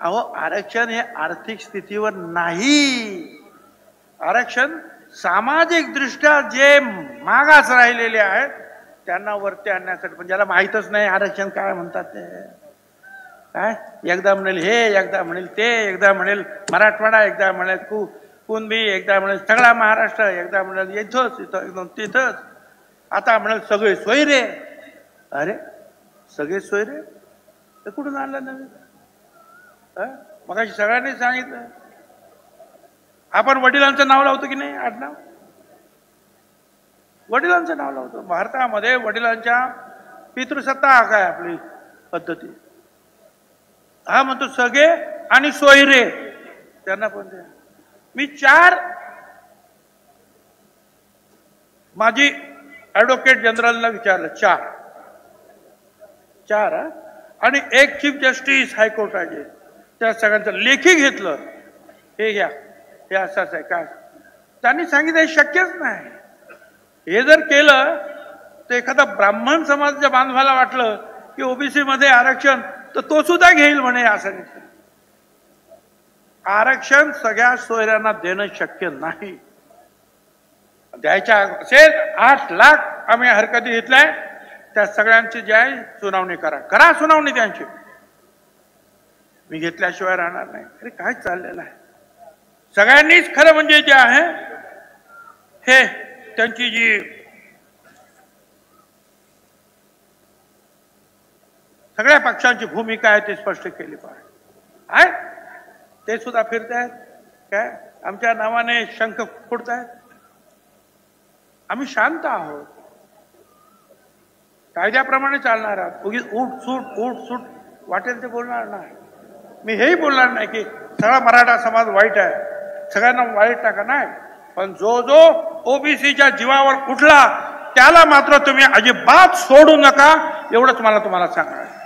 अहो आरक्षण हे आर्थिक स्थितीवर नाही, आरक्षण सामाजिक दृष्ट्या जे मागास राहिलेले आहेत त्यांना वरती आणण्यासाठी. पण ज्याला माहीतच नाही आरक्षण काय म्हणतात ते काय, एकदा म्हणेल हे, एकदा म्हणेल ते, एकदा म्हणेल मराठवाडा, एकदा म्हणेल कुणबी, एकदा म्हणेल सगळा महाराष्ट्र, एकदा म्हणेल इथंच एकदम तिथंच, आता म्हणेल सगळे सोयरे. अरे सगळे सोयरे ते कुठून आणलं नवीन? मगाशी सगळ्यांनी सांगितलं. आपण वडिलांचं नाव लावतो की नाही, आडनाव वडिलांचं नाव लावतो. भारतामध्ये वडिलांच्या पितृसत्ता हा काय आपली पद्धती. हा म्हणतो सगळे आणि सोयरे त्यांना पण द्या. मी 4 माझी ऍडव्होकेट जनरलला विचारलं, 4 आणि 1 चीफ जस्टिस हायकोर्टाचे, त्या सगळ्यांचं लेखी घेतलं. हे घ्या, हे असंच आहे काय. त्यांनी सांगितलं हे शक्यच नाही. हे जर केलं तर एखादा ब्राह्मण समाजाच्या बांधवाला वाटलं की ओबीसी मध्ये आरक्षण, तर तो सुद्धा घेईल म्हणे. असं नाही, आरक्षण सगळ्या सोयऱ्यांना देणं शक्य नाही. द्यायच्या असेल 8 लाख आम्ही हरकती घेतलाय, त्या सगळ्यांची जी आहे सुनावणी करा सुनावणी त्यांची. मी घेतल्याशिवाय राहणार नाही. अरे काय चाललेलं आहे. सगळ्यांनीच खरं म्हणजे जे आहे हे त्यांची जी सगळ्या पक्षांची भूमिका आहे ती स्पष्ट केली पाहिजे. ते सुद्धा फिरतायत काय, आमच्या नावाने शंख फोडतायत. आम्ही शांत आहोत, कायद्याप्रमाणे चालणार आहोत. उगीच उठ सूट वाटेल ते बोलणार नाही. मी हेही बोलणार नाही की सगळा मराठा समाज वाईट आहे, सगळ्यांना वाईट टाका नाही. पण जो ओबीसीच्या जीवावर उठला त्याला मात्र तुम्ही अजिबात सोडू नका, एवढंच मला तुम्हाला सांगायचं.